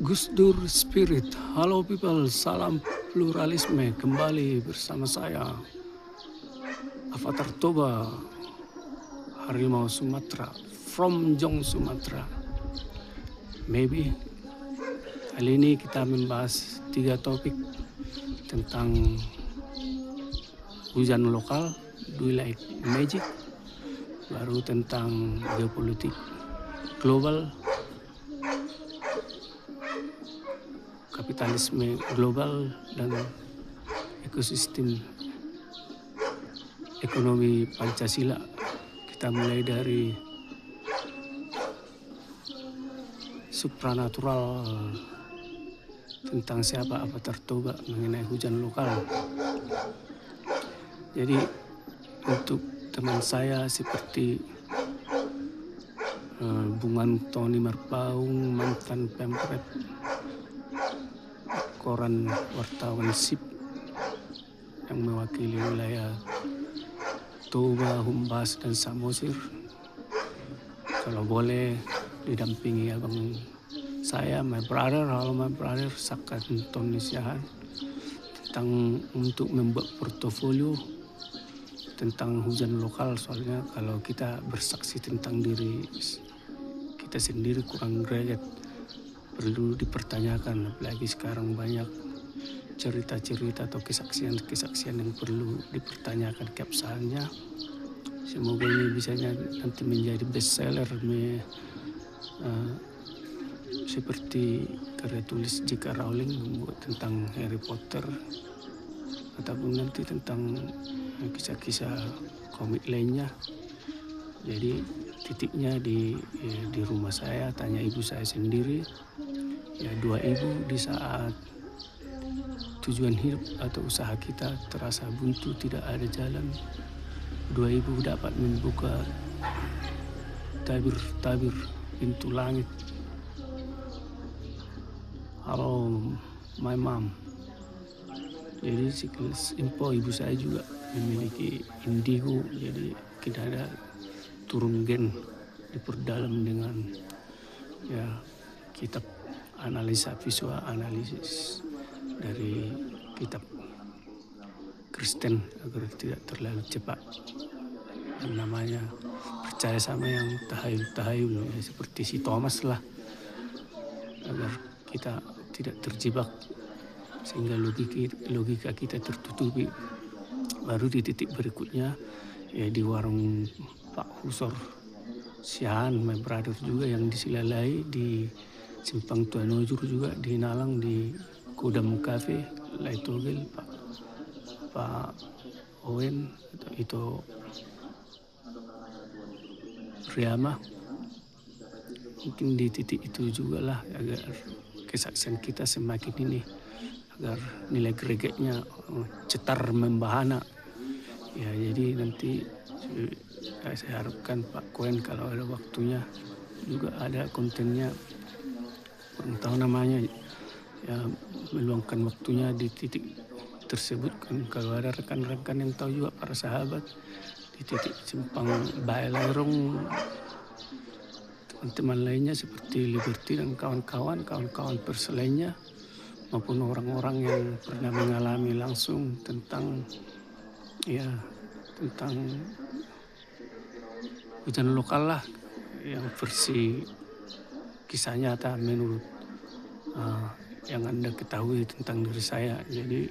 Gus Dur Spirit, halo people, salam pluralisme kembali bersama saya, Avatar Toba, Harimau Sumatera, from Jong Sumatera. Maybe kali ini kita membahas 3 topik tentang hujan lokal, do you like magic, baru tentang geopolitik global, kapitalisme global, dan ekosistem ekonomi Pancasila. Kita mulai dari supranatural tentang siapa Avatar Toba mengenai hujan lokal. Jadi untuk teman saya seperti Bung Antoni Marpaung, mantan Pemret, koran wartawan SIP yang mewakili wilayah Toba, Humbas, dan Samosir, kalau boleh didampingi abang saya, my brother, halo my brother, Sakat Tony Siahan, tentang untuk membuat portofolio tentang hujan lokal. Soalnya kalau kita bersaksi tentang diri kita sendiri kurang greget, perlu dipertanyakan, apalagi sekarang banyak cerita-cerita atau kesaksian-kesaksian yang perlu dipertanyakan keabsahannya. Semoga ini bisa nanti menjadi bestseller seperti karya tulis J.K. Rowling membuat tentang Harry Potter, ataupun nanti tentang kisah-kisah komik lainnya. Jadi titiknya di rumah saya, tanya ibu saya sendiri. Ya, 2 ibu di saat tujuan hidup atau usaha kita terasa buntu, tidak ada jalan, 2 ibu dapat membuka tabir-tabir pintu langit. Halo my mom. Jadi sekilas info, ibu saya juga memiliki indigo, jadi tidak ada turun gen, diperdalam dengan ya kitab analisa visual, analisis dari kitab Kristen agar tidak terlalu cepat namanya percaya sama yang tahayul ya, seperti si Thomas lah, agar kita tidak terjebak sehingga logika kita tertutupi. Baru di titik berikutnya ya di warung Pak Husor Sian, my brother juga, yang disilalai di Simpang Tuanojur juga, di Nalang di Kodam Cafe, Laitogel, Pak Owen atau itu Riyama. Mungkin di titik itu juga lah agar kesaksian kita semakin ini, agar nilai gregetnya cetar membahana. Ya, jadi nanti saya harapkan Pak Koen kalau ada waktunya juga ada kontennya, kurang tahu namanya ya, meluangkan waktunya di titik tersebut kan. Kalau ada rekan-rekan yang tahu juga, para sahabat, di titik Simpang Baelerong, teman-teman lainnya seperti Liberty dan kawan-kawan pers lainnya, maupun orang-orang yang pernah mengalami langsung tentang hujan lokal lah, yang versi kisah nyata menurut yang Anda ketahui tentang diri saya. Jadi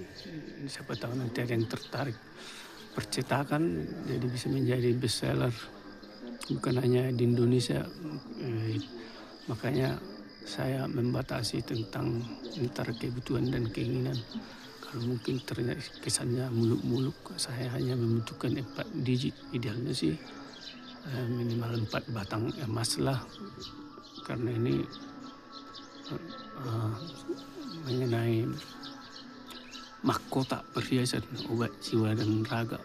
siapa tahu nanti ada yang tertarik percetakan, jadi bisa menjadi bestseller bukan hanya di Indonesia. Makanya saya membatasi tentang antara kebutuhan dan keinginan. Kalau mungkin ternyata kesannya muluk-muluk, saya hanya membutuhkan 4 digit, idealnya sih minimal 4 batang emas lah, karena ini mengenai mahkota perhiasan obat jiwa dan raga,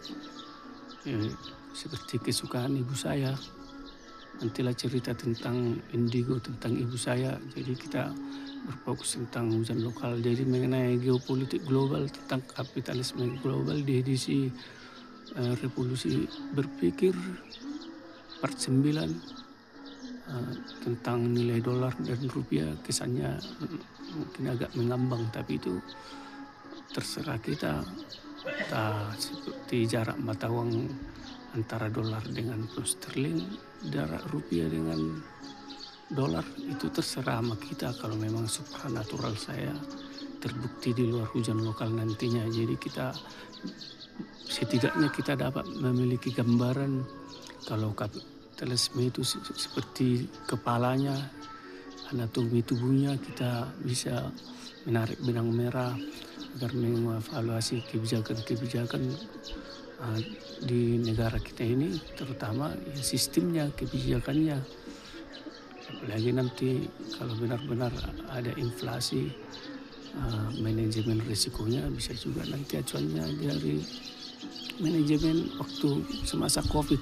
seperti kesukaan ibu saya. Nantilah cerita tentang indigo, tentang ibu saya. Jadi kita berfokus tentang hujan lokal. Jadi mengenai geopolitik global, tentang kapitalisme global di edisi Revolusi Berpikir part 9, tentang nilai dolar dan rupiah kesannya mungkin agak mengambang, tapi itu terserah kita. Seperti jarak mata uang antara dolar dengan pound sterling, jarak rupiah dengan dolar, itu terserah sama kita kalau memang supranatural saya terbukti di luar hujan lokal nantinya. Jadi kita setidaknya kita dapat memiliki gambaran kalau kapitalisme itu seperti kepalanya, anatomi tubuhnya, kita bisa menarik benang merah agar mengevaluasi kebijakan-kebijakan di negara kita ini, terutama sistemnya, kebijakannya. Apalagi nanti kalau benar-benar ada inflasi, manajemen risikonya bisa juga nanti acuannya dari manajemen waktu semasa COVID.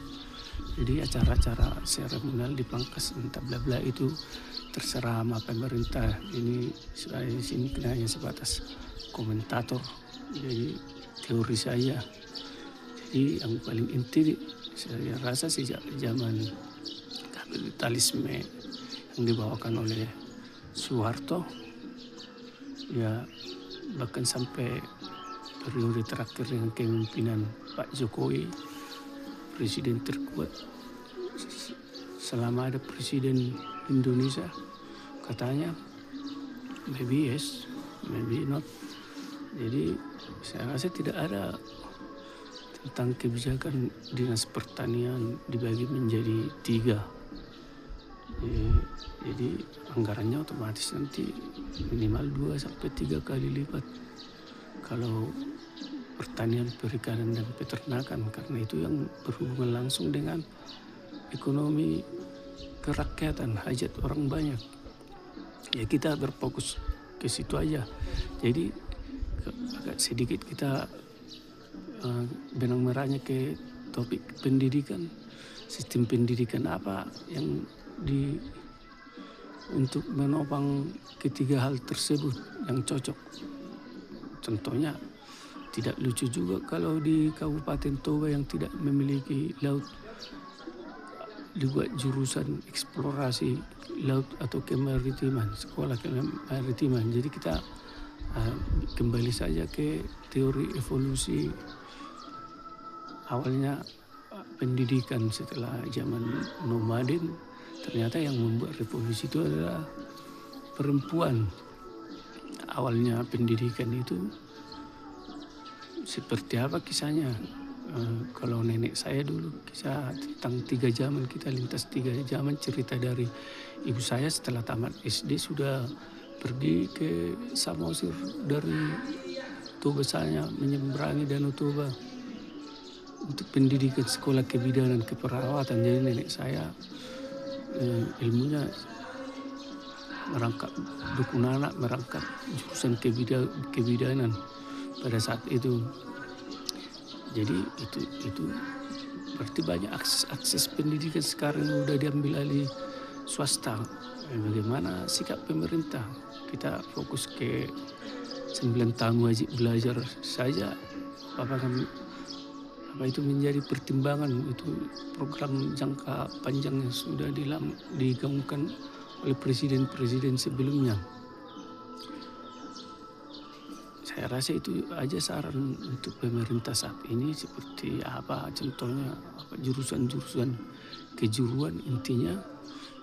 Jadi acara-acara seremonial dipangkas entah bla bla itu terserah sama pemerintah. Ini saya di sini hanya sebatas komentator, jadi teori saya. Jadi yang paling inti saya rasa sejak zaman kapitalisme yang dibawakan oleh Soeharto, ya bahkan sampai periode terakhir dengan kepemimpinan Pak Jokowi, presiden terkuat selama ada presiden Indonesia, katanya maybe yes, maybe not. Jadi saya rasa tidak ada tentang kebijakan dinas pertanian dibagi menjadi 3. Jadi anggarannya otomatis nanti minimal 2-3 kali lipat kalau pertanian, perikanan dan peternakan, karena itu yang berhubungan langsung dengan ekonomi kerakyatan, hajat orang banyak. Ya kita berfokus ke situ aja. Jadi agak sedikit kita benang merahnya ke topik pendidikan, sistem pendidikan apa yang untuk menopang ketiga hal tersebut yang cocok. Contohnya tidak lucu juga kalau di Kabupaten Toba yang tidak memiliki laut dibuat jurusan eksplorasi laut atau kemaritiman, sekolah kemaritiman. Jadi kita kembali saja ke teori evolusi awalnya pendidikan setelah zaman nomaden. Ternyata yang membuat revolusi itu adalah perempuan. Awalnya pendidikan itu seperti apa kisahnya? Kalau nenek saya dulu kisah tentang 3 zaman, kita lintas 3 zaman, cerita dari ibu saya setelah tamat SD sudah pergi ke Samosir dari Toba sana menyeberangi Danau Toba untuk pendidikan sekolah kebidanan keperawatan. Jadi nenek saya ilmunya merangkap dukun anak, merangkap jurusan kebidanan pada saat itu. Jadi itu berarti banyak akses pendidikan sekarang udah diambil alih swasta. Bagaimana sikap pemerintah? Kita fokus ke 9 tahun wajib belajar saja. Apa itu menjadi pertimbangan? Itu program jangka panjang yang sudah digaungkan oleh presiden-presiden sebelumnya. Saya rasa itu aja saran untuk pemerintah saat ini, seperti apa contohnya, apa jurusan-jurusan kejuruan. Intinya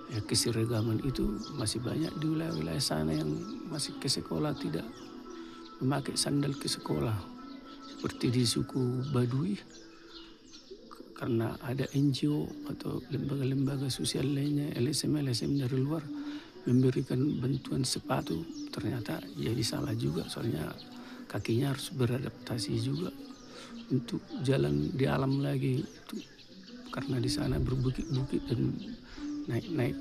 ya keseragaman itu masih banyak di wilayah-wilayah sana yang masih ke sekolah tidak memakai sandal ke sekolah, seperti di suku Baduy. Karena ada NGO atau lembaga-lembaga sosial lainnya, LSM dari luar memberikan bantuan sepatu, ternyata jadi salah juga, soalnya kakinya harus beradaptasi juga untuk jalan di alam lagi itu, karena di sana berbukit-bukit dan naik-naik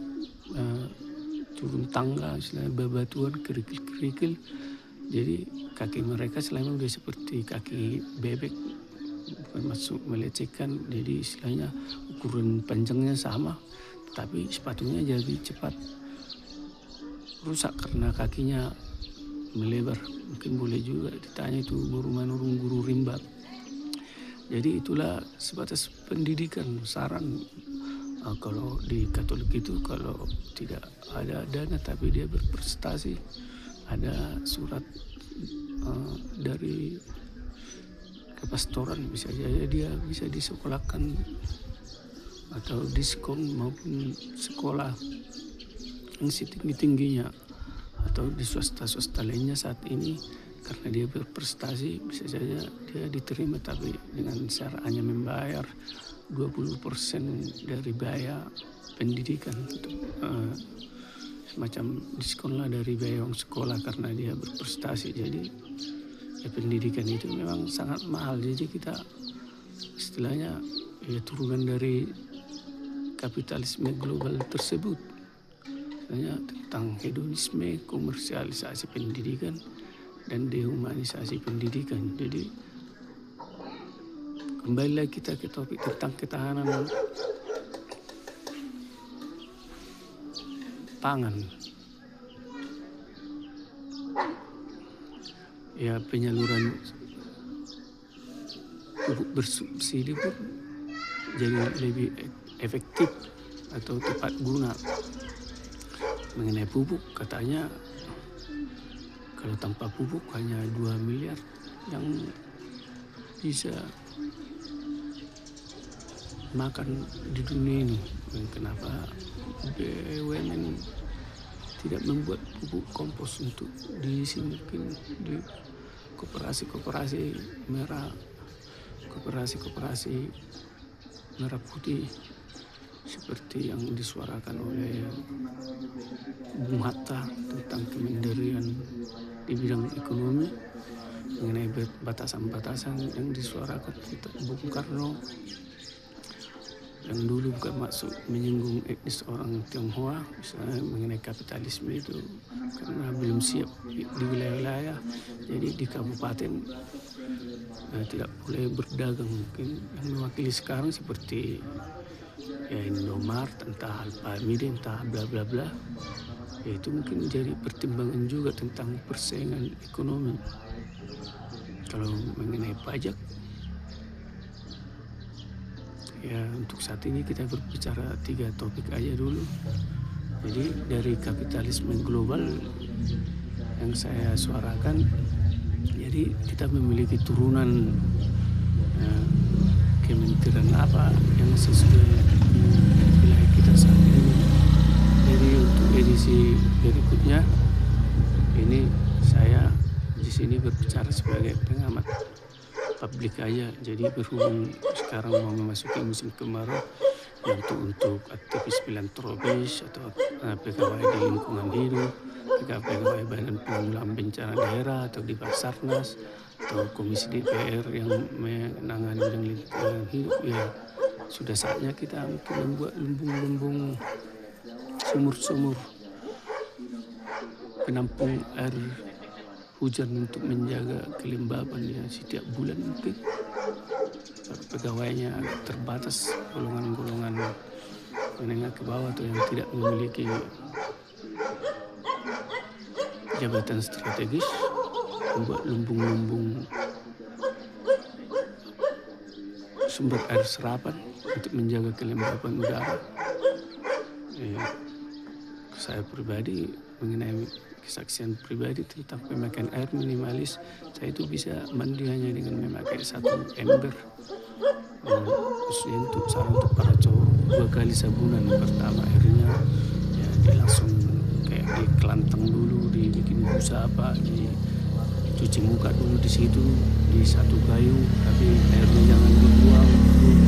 turun tangga, istilahnya bebatuan, kerikil-kerikil. Jadi kaki mereka selama udah seperti kaki bebek, bukan masuk melecehkan. Jadi istilahnya ukuran panjangnya sama, tapi sepatunya jadi cepat rusak karena kakinya melebar. Mungkin boleh juga ditanya itu guru rimba. Jadi itulah sebatas pendidikan, saran Kalau di Katolik itu kalau tidak ada dana tapi dia berprestasi, ada surat dari kepastoran, bisa saja dia bisa disekolahkan atau diskon maupun sekolah yang setinggi-tingginya, atau di swasta-swasta lainnya saat ini karena dia berprestasi bisa saja dia diterima, tapi dengan syarat hanya membayar 20% dari biaya pendidikan untuk semacam diskon lah dari biaya uang sekolah karena dia berprestasi. Jadi ya, pendidikan itu memang sangat mahal. Jadi kita istilahnya ya turunan dari kapitalisme global tersebut, misalnya tentang hedonisme, komersialisasi pendidikan, dan dehumanisasi pendidikan. Jadi kembali lagi kita ke topik tentang ketahanan pangan. Ya, penyaluran pupuk bersubsidi pun jadi lebih efektif atau tepat guna. Mengenai pupuk, katanya kalau tanpa pupuk hanya 2 miliar yang bisa makan di dunia ini. Kenapa BUMN tidak membuat pupuk kompos untuk diisi mungkin di koperasi merah, koperasi merah putih seperti yang disuarakan oleh Bung Hatta tentang Kemendirian di bidang ekonomi, mengenai batasan-batasan yang disuarakan Bung Karno, yang dulu bukan maksud menyinggung etnis orang Tionghoa, misalnya mengenai kapitalisme itu karena belum siap di wilayah-wilayah, jadi di kabupaten tidak boleh berdagang. Mungkin yang mewakili sekarang seperti ya Indomart, entah Alfamidi, entah bla bla bla, ya itu mungkin jadi pertimbangan juga tentang persaingan ekonomi. Kalau mengenai pajak, ya untuk saat ini kita berbicara 3 topik aja dulu. Jadi dari kapitalisme global yang saya suarakan, jadi kita memiliki turunan kementerian apa yang sesuai wilayah kita saat ini. Jadi untuk edisi berikutnya ini saya di sini berbicara sebagai pengamat publik aja. Jadi berhubung sekarang mau memasuki musim kemarau, untuk aktivis filantropis atau pegawai di lingkungan hidup, pegawai Badan Penanggulangan Bencana Daerah atau di Basarnas atau Komisi DPR yang menangani bidang lingkungan hidup, ya sudah saatnya kita mungkin membuat lumbung-lumbung, sumur-sumur penampung air hujan untuk menjaga kelembapan ya setiap bulan. Mungkin pegawainya agak terbatas, golongan-golongan menengah ke bawah atau yang tidak memiliki jabatan strategis, membuat lumbung-lumbung sumber air serapan untuk menjaga kelembapan udara. Saya pribadi mengenai kesaksian pribadi tentang pemakaian air minimalis, saya itu bisa mandi hanya dengan memakai 1 ember. Khususnya untuk para cowok 2 kali sabunan. Pertama airnya ya dia langsung kayak dikelantang dulu, dibikin busa apa, dicuci muka dulu di situ di 1 gayung, tapi airnya jangan dibuang dulu.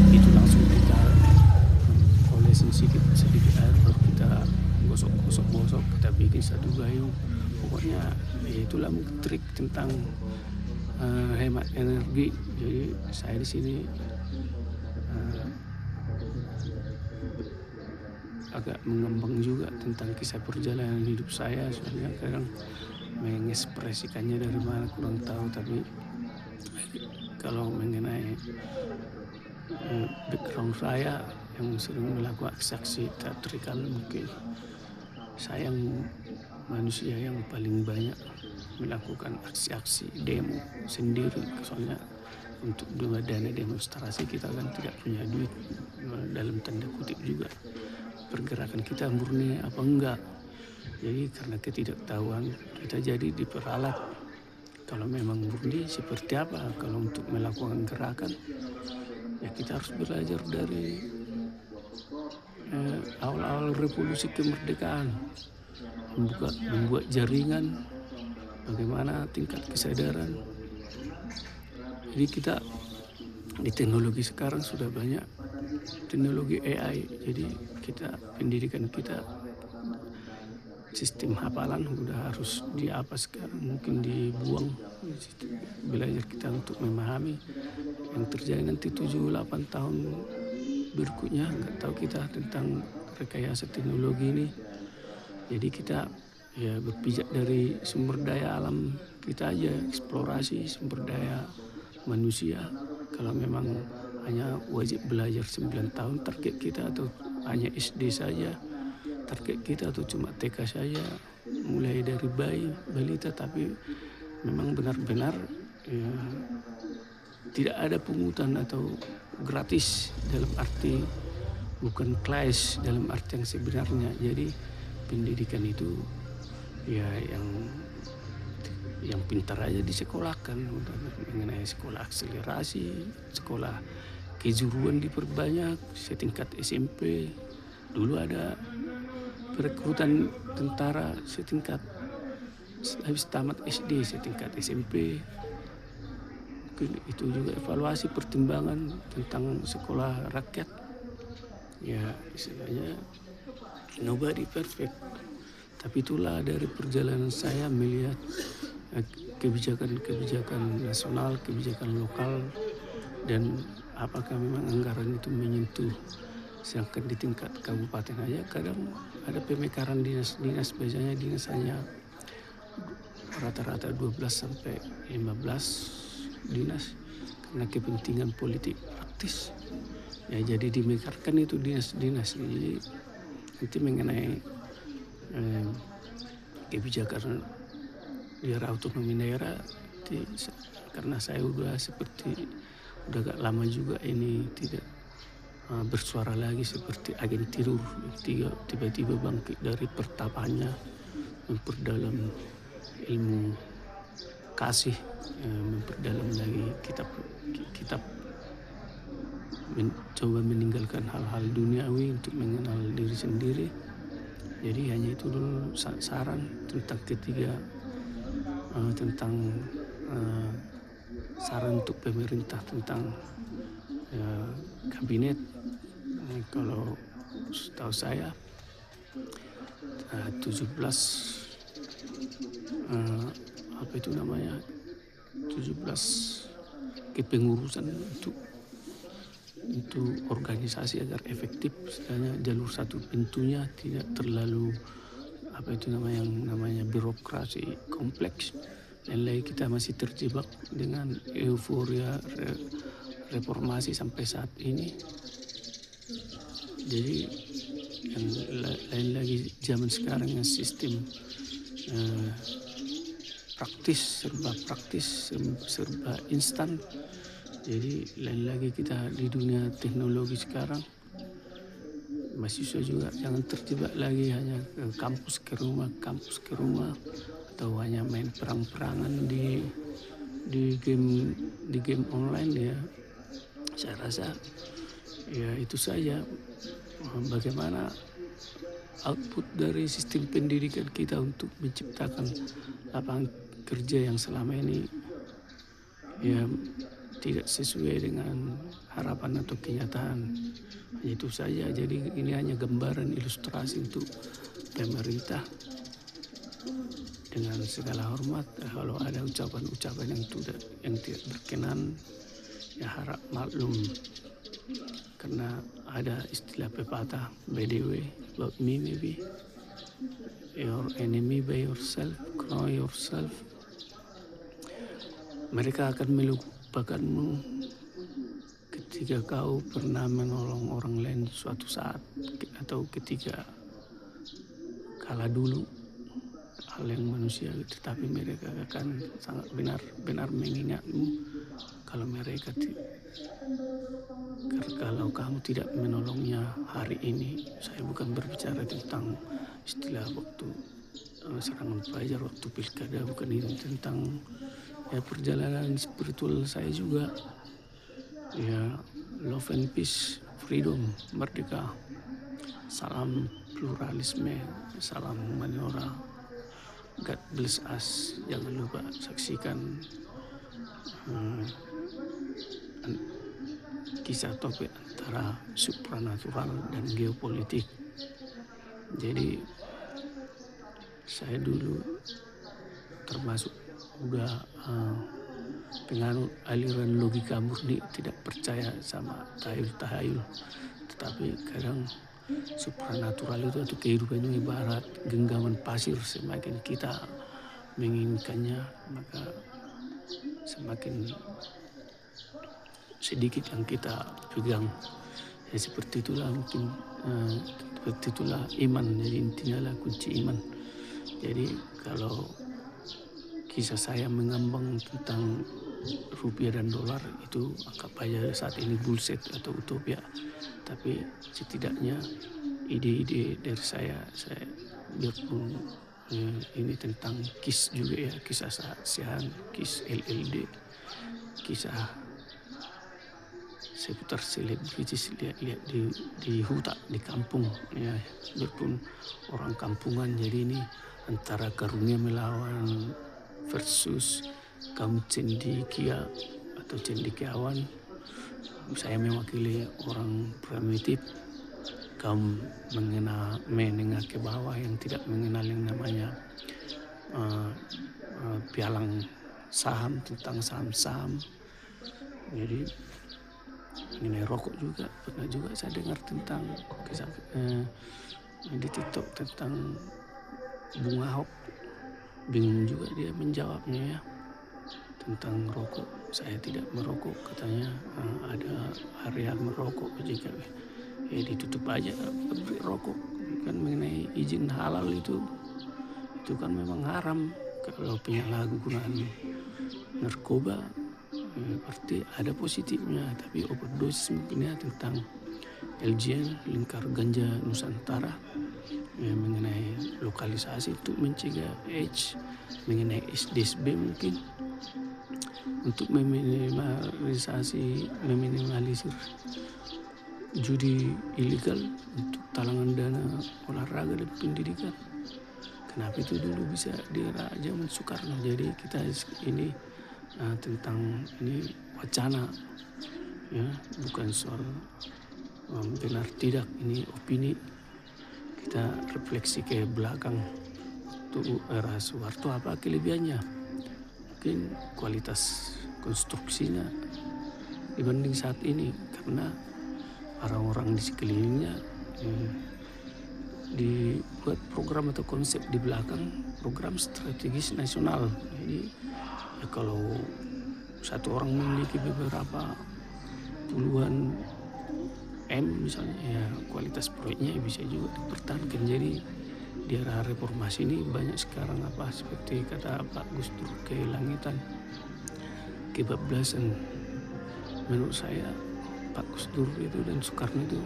Itu langsung kita olesin sedikit air, baru kita gosok, kita bikin 1 gayung. Pokoknya itulah trik tentang hemat energi. Jadi saya di sini agak mengembang juga tentang kisah perjalanan hidup saya. Soalnya kadang mengekspresikannya dari mana kurang tahu, tapi kalau mengenai background saya yang sering melakukan aksi teatrikal, mungkin saya manusia yang paling banyak melakukan aksi-aksi demo sendiri. Soalnya untuk dana demonstrasi kita kan tidak punya duit, dalam tanda kutip juga. Pergerakan kita murni apa enggak. Jadi karena ketidaktahuan kita jadi diperalat. Kalau memang murni seperti apa, kalau untuk melakukan gerakan ya kita harus belajar dari awal-awal revolusi kemerdekaan, membuat jaringan, bagaimana tingkat kesadaran. Jadi kita di teknologi sekarang sudah banyak teknologi AI, jadi pendidikan kita sistem hafalan udah harus diapa sekarang, mungkin dibuang. Belajar kita untuk memahami yang terjadi nanti 7-8 tahun berikutnya, nggak tahu kita tentang rekayasa teknologi ini. Jadi kita ya berpijak dari sumber daya alam kita aja, eksplorasi sumber daya manusia. Kalau memang hanya wajib belajar 9 tahun target kita, atau hanya SD saja target kita, atau cuma TK saja, mulai dari balita, tapi memang benar-benar ya, tidak ada pungutan atau gratis, dalam arti bukan kelas dalam arti yang sebenarnya. Jadi pendidikan itu ya yang pintar aja disekolahkan, mengenai sekolah akselerasi, sekolah kejuruan diperbanyak setingkat SMP. Dulu ada perekrutan tentara setingkat habis tamat SD, setingkat SMP. Mungkin itu juga evaluasi pertimbangan tentang sekolah rakyat. Ya istilahnya nobody perfect. Tapi itulah dari perjalanan saya melihat kebijakan nasional, kebijakan lokal, dan apakah memang anggaran itu menyentuh. Sedangkan di tingkat kabupaten aja kadang ada pemekaran dinas-dinas, biasanya dinas hanya rata-rata 12 sampai 15 dinas karena kepentingan politik praktis. Ya jadi dimekarkan itu dinas-dinas. Jadi nanti mengenai kebijakan daerah otonomi daerah, karena saya udah agak lama juga ini tidak bersuara lagi seperti agen tidur, tiba-tiba bangkit dari pertapannya, memperdalam ilmu kasih, memperdalam lagi kitab, mencoba meninggalkan hal-hal duniawi untuk mengenal diri sendiri. Jadi hanya itu dulu saran tentang saran untuk pemerintah tentang kabinet. Kalau setahu saya 17 kepengurusan untuk organisasi agar efektif, sebenarnya jalur satu pintunya tidak terlalu namanya birokrasi kompleks. Dan lagi kita masih terjebak dengan euforia reformasi sampai saat ini. Jadi yang lain lagi zaman sekarang yang sistem praktis, serba instan. Jadi lain lagi kita di dunia teknologi sekarang. Mahasiswa juga jangan terjebak lagi hanya ke kampus ke rumah, atau hanya main perang-perangan di game online. Ya saya rasa ya itu saja, bagaimana output dari sistem pendidikan kita untuk menciptakan lapangan kerja yang selama ini ya tidak sesuai dengan harapan atau kenyataan. Itu saja. Jadi ini hanya gambaran ilustrasi untuk pemerintah. Dengan segala hormat, kalau ada ucapan-ucapan yang tidak berkenan, ya harap maklum. Karena ada istilah pepatah, by the way, about me maybe, your enemy by yourself, know yourself. Mereka akan melupakanmu ketika kau pernah menolong orang lain suatu saat, atau ketika kala dulu, hal yang manusia. Tetapi mereka akan sangat benar-benar mengingatmu kalau kalau kamu tidak menolongnya hari ini, saya bukan berbicara tentang istilah waktu serangan fajar, waktu pilkada, bukan itu, tentang ya perjalanan spiritual saya juga, ya, love and peace, freedom, merdeka, salam pluralisme, salam humaniora, God bless us. Jangan lupa saksikan kisah topik antara supranatural dan geopolitik. Jadi saya dulu termasuk udah penganut aliran logika murni, tidak percaya sama tahayul-tahayul. Tetapi kadang supranatural itu atau kehidupannya ibarat genggaman pasir, semakin kita menginginkannya maka semakin sedikit yang kita pegang. Ya, seperti itulah mungkin seperti itulah iman. Jadi intinya lah kunci iman. Jadi kalau kisah saya mengambang tentang rupiah dan dolar itu anggap aja saat ini bullshit atau utopia, tapi setidaknya ide-ide dari saya biarpun ini tentang KIS juga ya, kisah saksian, KIS LLD, kisah seputar selebritis, lihat-lihat di hutan, di kampung ya, biarpun orang kampungan. Jadi ini antara karunia melawan versus kaum cendekia atau cendekiawan. Saya mewakili orang primitif, kaum menengah ke bawah yang tidak mengenal yang namanya pialang saham, tentang saham-saham. Jadi mengenai rokok juga pernah juga saya dengar tentang kisah di TikTok tentang Bung Ahok. Bingung juga dia menjawabnya ya, tentang rokok. Saya tidak merokok, katanya ada area merokok, jika ditutup aja pabrik rokok. Kan mengenai izin halal itu kan memang haram. Kalau penyalahgunaan narkoba berarti ada positifnya, tapi overdosis mungkin ya, tentang LGN, lingkar ganja Nusantara, mengenai lokalisasi untuk mencegah AIDS, mengenai SDSB mungkin untuk meminimalisir judi ilegal untuk talangan dana olahraga dan pendidikan. Kenapa itu dulu bisa di era zaman Soekarno? Jadi kita ini tentang ini wacana ya, bukan soal benar tidak, ini opini. Kita refleksi ke belakang, tuh era Soeharto apa kelebihannya, mungkin kualitas konstruksinya dibanding saat ini, karena orang-orang di sekelilingnya dibuat program atau konsep di belakang, program strategis nasional. Jadi ya, kalau satu orang memiliki beberapa puluhan M misalnya, ya kualitas proyeknya bisa juga dipertahankan. Jadi di era reformasi ini banyak sekarang seperti kata Pak Gus Dur, kelangitan, kebablasan. Menurut saya Pak Gus Dur itu dan Soekarno itu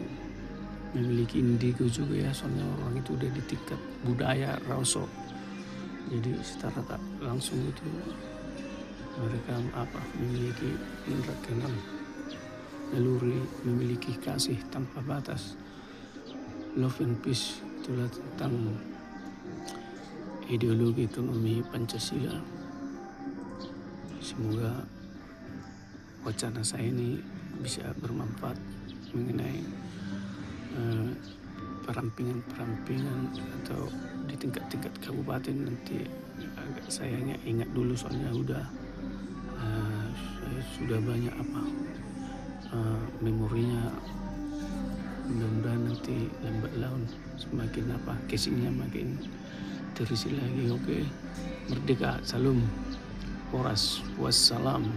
memiliki indigo juga ya, soalnya orang itu udah di tingkat budaya raso. Jadi secara tak langsung itu mereka memiliki indera keenam, naluri memiliki kasih tanpa batas, love and peace. Itulah tentang ideologi ekonomi Pancasila. Semoga wacana saya ini bisa bermanfaat mengenai perampingan atau di tingkat-tingkat kabupaten. Nanti agak sayangnya ingat dulu, soalnya saya sudah banyak memorinya. Mudah-mudahan nanti lambat laun semakin casingnya makin terisi lagi. Oke, merdeka, salam, horas, wassalam.